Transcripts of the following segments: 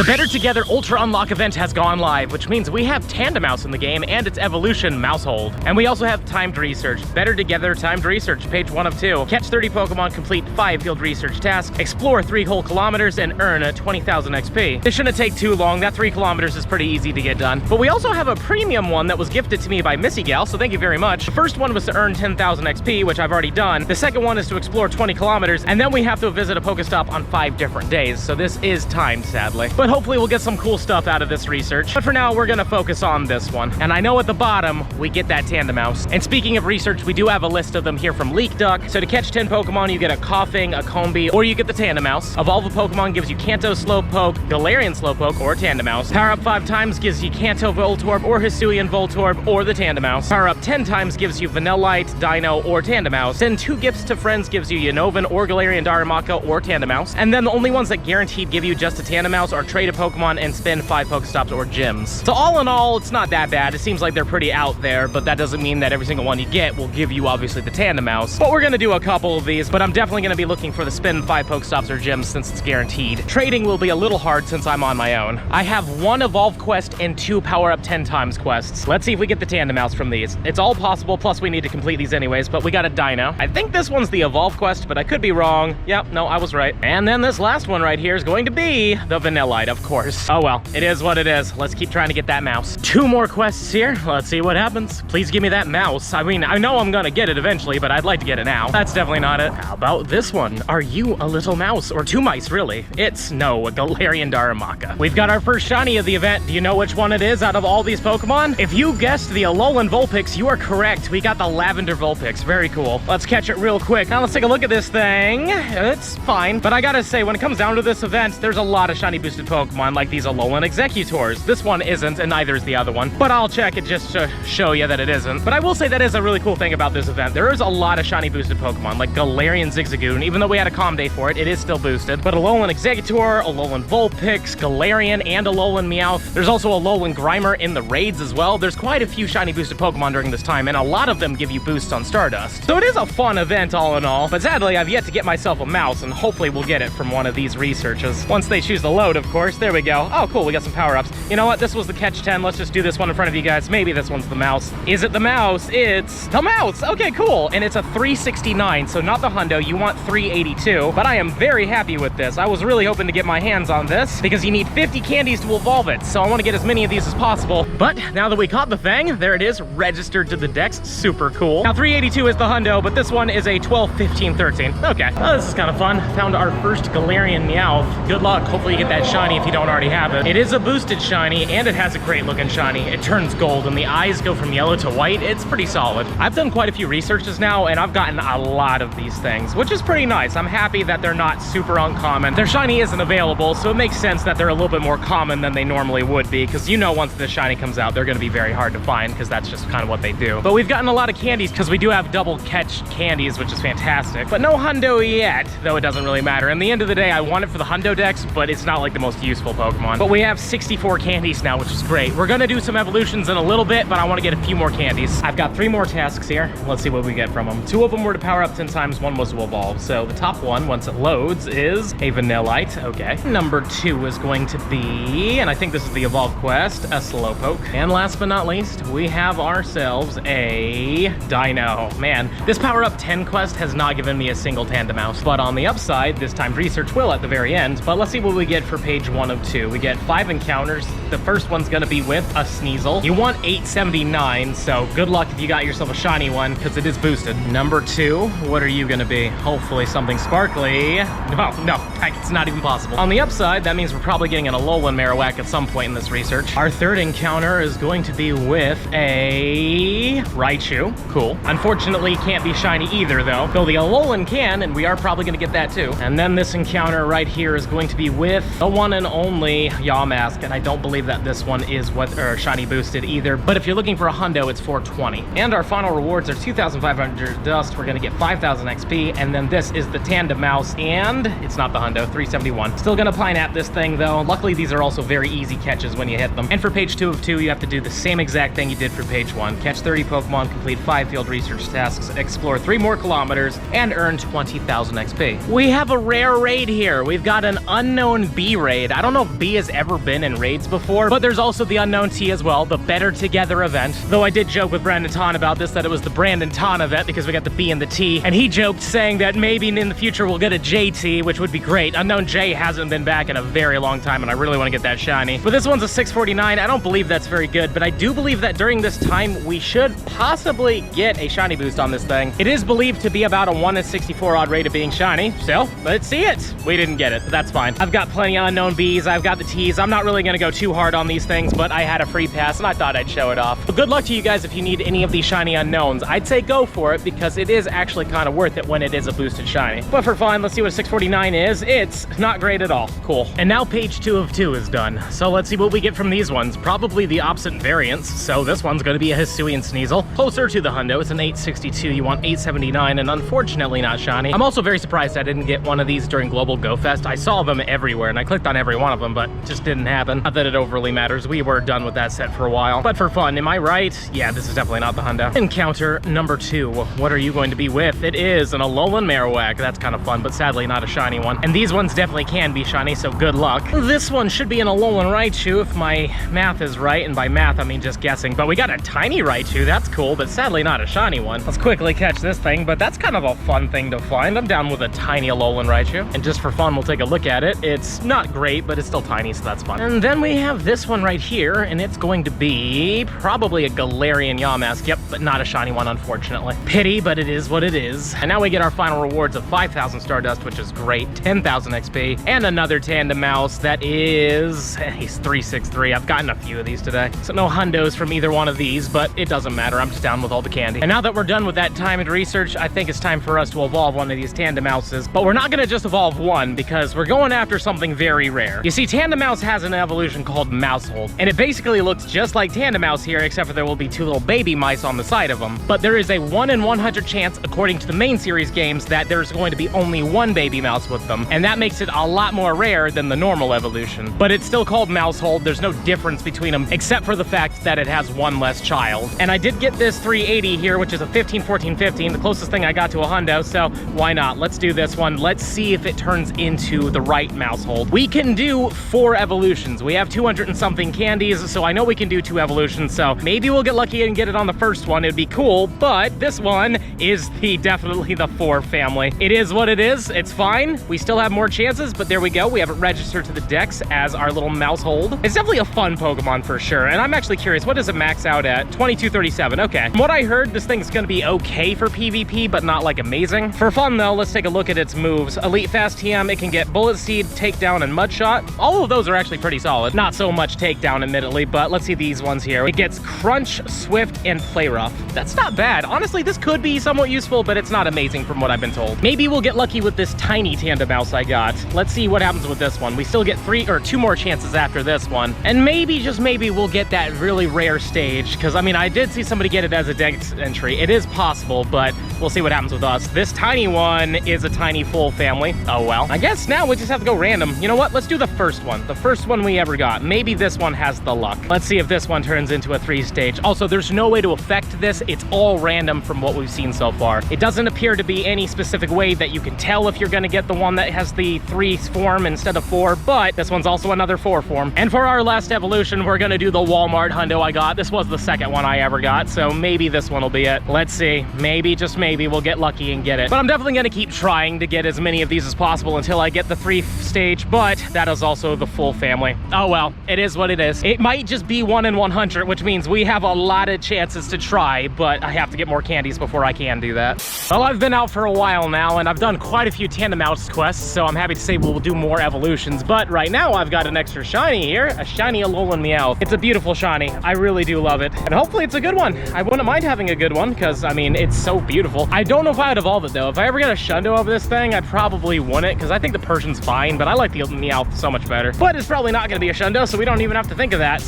The Better Together Ultra Unlock event has gone live, which means we have Tandemaus in the game and its evolution, Maushold. And we also have timed research. Better Together timed research, page 1 of 2. Catch 30 Pokemon, complete 5 field research tasks, explore 3 whole kilometers, and earn a 20,000 XP. This shouldn't take too long. That 3 kilometers is pretty easy to get done. But we also have a premium one that was gifted to me by Missy Gal, so thank you very much. The first one was to earn 10,000 XP, which I've already done. The second one is to explore 20 kilometers, and then we have to visit a Pokestop on 5 different days. So this is timed, sadly. But hopefully we'll get some cool stuff out of this research. But for now, we're gonna focus on this one. And I know at the bottom, we get that Tandemaus. And speaking of research, we do have a list of them here from Leak Duck. So to catch 10 Pokemon, you get a Coughing, a Combee, or you get the Tandemaus. Evolve a Pokemon gives you Kanto Slowpoke, Galarian Slowpoke, or Tandemaus. Power up 5 times gives you Kanto Voltorb, or Hisuian Voltorb, or the Tandemaus. Power up 10 times gives you Vanillite, Dino, or Tandemaus. Send 2 gifts to friends gives you Unown or Galarian Darumaka or Tandemaus. And then the only ones that guaranteed give you just a Tandemaus are trade a Pokemon and spin 5 Pokestops or gyms. So all in all, it's not that bad. It seems like they're pretty out there, but that doesn't mean that every single one you get will give you obviously the Tandemaus. But we're gonna do a couple of these, but I'm definitely gonna be looking for the spin 5 Pokestops or gyms since it's guaranteed. Trading will be a little hard since I'm on my own. I have 1 Evolve quest and 2 Power Up 10 times quests. Let's see if we get the Tandemaus from these. It's all possible, plus we need to complete these anyways, but we got a Dino. I think this one's the Evolve quest, but I could be wrong. Yep, no, I was right. And then this last one right here is going to be the Vanillite, of course. Oh well, it is what it is. Let's keep trying to get that mouse. 2 more quests here. Let's see what happens. Please give me that mouse. I mean, I know I'm gonna get it eventually, but I'd like to get it now. That's definitely not it. How about this one? Are you a little mouse? Or 2 mice, really? It's no, a Galarian Darumaka. We've got our first shiny of the event. Do you know which one it is out of all these Pokemon? If you guessed the Alolan Vulpix, you are correct. We got the Lavender Vulpix. Very cool. Let's catch it real quick. Now let's take a look at this thing. It's fine, but I gotta say, when it comes down to this event, there's a lot of shiny boosted Pokemon like these Alolan Executors. This one isn't, and neither is the other one, but I'll check it just to show you that it isn't. But I will say that is a really cool thing about this event. There is a lot of shiny boosted Pokemon, like Galarian Zigzagoon. Even though we had a calm day for it, it is still boosted. But Alolan Executor, Alolan Vulpix, Galarian, and Alolan Meowth. There's also Alolan Grimer in the raids as well. There's quite a few shiny boosted Pokemon during this time, and a lot of them give you boosts on Stardust. So it is a fun event all in all, but sadly I've yet to get myself a mouse, and hopefully we'll get it from one of these researches. Once they choose the load, of course. There we go. Oh cool, we got some power-ups. You know what, this was the catch 10. Let's just do this one in front of you guys. Maybe this one's the mouse. Is it the mouse? It's the mouse. Okay, cool. And it's a 369, so not the hundo. You want 382, but I am very happy with this. I was really hoping to get my hands on this because you need 50 candies to evolve it, so I want to get as many of these as possible. But now that we caught the thing, there it is, registered to the dex. Super cool. Now 382 is the hundo, but this one is a 12, 15, 13. Okay, oh, this is kind of fun. Found our first Galarian Meowth. Good luck. Hopefully you get that shiny if you don't already have it. It is a boosted shiny, and it has a great looking shiny. It turns gold, and the eyes go from yellow to white. It's pretty solid. I've done quite a few researches now, and I've gotten a lot of these things, which is pretty nice. I'm happy that they're not super uncommon. Their shiny isn't available, so it makes sense that they're a little bit more common than they normally would be, because you know once the shiny comes out, they're going to be very hard to find, because that's just kind of what they do. But we've gotten a lot of candies, because we do have double catch candies, which is fantastic. But no hundo yet, though it doesn't really matter. In the end of the day, I want it for the hundo dex, but it's not like the most useful Pokemon. But we have 64 candies now, which is great. We're going to do some evolutions in a little bit, but I want to get a few more candies. I've got 3 more tasks here. Let's see what we get from them. 2 of them were to power up 10 times, 1 was to evolve. So the top one, once it loads, is a Vanillite. Okay. Number 2 is going to be, and I think this is the evolve quest, a Slowpoke. And last but not least, we have ourselves a Dino. Man, this power up 10 quest has not given me a single Tandemaus, but on the upside, this timed research will at the very end. But let's see what we get for page 1 of 2. We get 5 encounters. The first one's gonna be with a Sneasel. You want 879, so good luck if you got yourself a shiny one, because it is boosted. Number 2, what are you gonna be? Hopefully something sparkly. No, heck, it's not even possible. On the upside, that means we're probably getting an Alolan Marowak at some point in this research. Our third encounter is going to be with a Raichu. Cool. Unfortunately, can't be shiny either, though the Alolan can, and we are probably gonna get that too. And then this encounter right here is going to be with the one and only Yamask, and I don't believe that this one is shiny boosted either, but if you're looking for a hundo, it's 420. And our final rewards are 2,500 dust. We're gonna get 5,000 XP, and then this is the Tandemaus, and it's not the hundo, 371. Still gonna pine at this thing though. Luckily, these are also very easy catches when you hit them. And for page 2 of 2, you have to do the same exact thing you did for page 1. Catch 30 Pokemon, complete 5 field research tasks, explore 3 more kilometers, and earn 20,000 XP. We have a rare raid here. We've got an unknown B raid. I don't know if B has ever been in raids before, but there's also the Unown T as well, the Better Together event. Though I did joke with Brandon Ton about this, that it was the Brandon Ton event because we got the B and the T, and he joked saying that maybe in the future we'll get a JT, which would be great. Unown J hasn't been back in a very long time, and I really want to get that shiny. But this one's a 649. I don't believe that's very good, but I do believe that during this time we should possibly get a shiny boost on this thing. It is believed to be about a 1 in 64 odd rate of being shiny, so let's see it. We didn't get it, but that's fine. I've got plenty of Unown Bs, I've got the Ts. I'm not really gonna go too hard on these things, but I had a free pass and I thought I'd show it off. But good luck to you guys if you need any of these shiny Unowns. I'd say go for it because it is actually kind of worth it when it is a boosted shiny. But for fun, let's see what a 649 is. It's not great at all. Cool. And now page 2 of 2 is done. So let's see what we get from these ones. Probably the opposite variants. So this one's gonna be a Hisui and Sneasel. Closer to the hundo, it's an 862. You want 879, and unfortunately not shiny. I'm also very surprised I didn't get one of these during Global Go Fest. I saw them everywhere and I clicked on every one of them, but it just didn't happen. Not that it overly matters. We were done with that set for a while. But for fun, am I right? Yeah, this is definitely not the hundo. Encounter number 2. What are you going to be with? It is an Alolan Marowak. That's kind of fun, but sadly not a shiny one. And these ones definitely can be shiny, so good luck. This one should be an Alolan Raichu if my math is right, and by math I mean just guessing. But we got a tiny Raichu. That's cool, but sadly not a shiny one. Let's quickly catch this thing, but that's kind of a fun thing to find. I'm down with a tiny Alolan Raichu. And just for fun, we'll take a look at it. It's not great, but it's still tiny, so that's fun. And then we have this one right here, and it's going to be probably a Galarian Yamask. Yep, but not a shiny one, unfortunately. Pity, but it is what it is. And now we get our final rewards of 5,000 Stardust, which is great, 10,000 XP, and another Tandemaus that is, he's 363. I've gotten a few of these today. So no hundos from either one of these, but it doesn't matter. I'm just down with all the candy. And now that we're done with that timed research, I think it's time for us to evolve one of these Tandemauses. But we're not gonna just evolve one, because we're going after something very rare. You see, Tandemaus has an evolution called Maushold, and it basically looks just like Tandemaus here, except for there will be 2 little baby mice on the side of them. But there is a 1 in 100 chance, according to the main series games, that there's going to be only 1 baby mouse with them, and that makes it a lot more rare than the normal evolution. But it's still called Maushold. There's no difference between them, except for the fact that it has 1 less child. And I did get this 380 here, which is a 15, 14, 15, the closest thing I got to a hundo, so why not? Let's do this one. Let's see if it turns into the right Maushold. We can do 4 evolutions. We have 200 and something candies, so I know we can do 2 evolutions, so maybe we'll get lucky and get it on the first one. It'd be cool, but this one is definitely the 4 family. It is what it is. It's fine. We still have more chances, but there we go. We have it registered to the dex as our little Maushold. It's definitely a fun Pokemon for sure, and I'm actually curious, what does it max out at? 2237, okay. From what I heard, this thing's gonna be okay for PvP, but not like amazing. For fun though, let's take a look at its moves. Elite Fast TM, it can get Bullet Seed, Takedown, and Mud Shot. All of those are actually pretty solid. Not so much Takedown, admittedly, but let's see these ones here. It gets Crunch, Swift, and Play Rough. That's not bad. Honestly, this could be somewhat useful, but it's not amazing from what I've been told. Maybe we'll get lucky with this tiny Tandemaus I got. Let's see what happens with this one. We still get 2 more chances after this one. And maybe, just maybe, we'll get that really rare stage, because I mean, I did see somebody get it as a dex entry. It is possible, but we'll see what happens with us. This tiny one is a tiny full family. Oh well. I guess now we just have to go random. You know what? Let's do the first one. The first one we ever got. Maybe this one has the luck. Let's see if this one turns into a 3 stage. Also, there's no way to affect this. It's all random from what we've seen so far. It doesn't appear to be any specific way that you can tell if you're gonna get the one that has the 3 form instead of 4, but this one's also another 4 form. And for our last evolution, we're gonna do the Walmart hundo I got. This was the second one I ever got, so maybe this one will be it. Let's see. Maybe, just maybe, we'll get lucky and get it. But I'm definitely gonna keep trying to get as many of these as possible until I get the 3 stage, but that is also the full family. Oh well, it is what it is. It might just be 1 in 100, which means we have a lot of chances to try, but I have to get more candies before I can do that. Well, I've been out for a while now, and I've done quite a few Tandemaus quests, so I'm happy to say we'll do more evolutions, but right now I've got an extra shiny here, a shiny Alolan Meowth. It's a beautiful shiny. I really do love it, and hopefully it's a good one. I wouldn't mind having a good one, because, I mean, it's so beautiful. I don't know if I would evolve it, though. If I ever get a Shundo of this thing, I probably wouldn't, because I think the Persian's fine, but I like the Meowth so much better. But it's probably not going to be a Shundo, so we don't even have to think of that.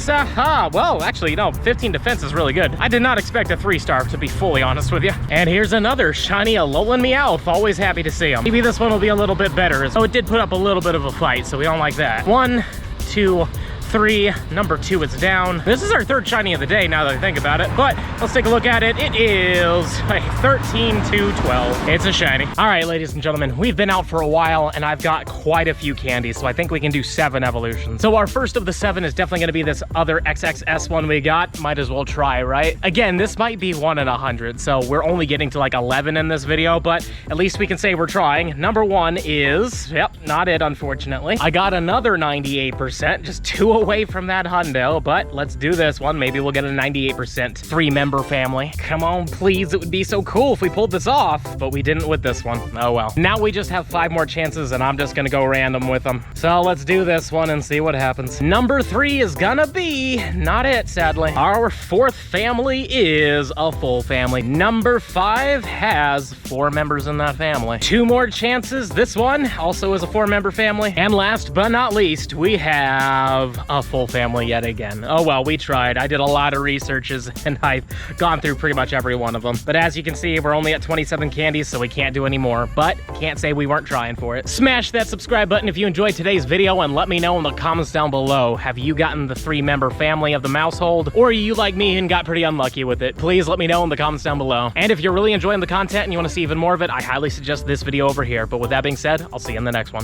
Well, actually, you know, 15 defense is really good. I did not expect a 3-star, to be fully honest with you. And here's another shiny Alolan Meowth. Always happy to see him. Maybe this one will be a little bit better. Oh, it did put up a little bit of a fight, so we don't like that. 1, 2, 3. Number 2 is down. This is our third shiny of the day now that I think about it, but let's take a look at it. It is a 13 to 12. It's a shiny. All right, ladies and gentlemen, we've been out for a while and I've got quite a few candies, so I think we can do 7 evolutions. So our first of the 7 is definitely gonna be this other XXS one we got. Might as well try, right? Again, this might be 1 in 100, so we're only getting to like 11 in this video, but at least we can say we're trying. Number 1 is, yep, not it, unfortunately. I got another 98%, just 2 away from that hundo, but let's do this one. Maybe we'll get a 98% 3-member family. Come on, please. It would be so cool if we pulled this off, but we didn't with this one. Oh well. Now we just have 5 more chances and I'm just gonna go random with them. So let's do this one and see what happens. Number 3 is gonna be not it, sadly. Our 4th family is a full family. Number 5 has 4 members in that family. 2 more chances. This one also is a 4-member family. And last but not least, we have a full family yet again. Oh well, we tried. I did a lot of researches and I've gone through pretty much every one of them. But as you can see, we're only at 27 candies, so we can't do any more. But can't say we weren't trying for it. Smash that subscribe button if you enjoyed today's video and let me know in the comments down below. Have you gotten the 3-member family of the Maushold, or are you like me and got pretty unlucky with it? Please let me know in the comments down below. And if you're really enjoying the content and you want to see even more of it, I highly suggest this video over here. But with that being said, I'll see you in the next one.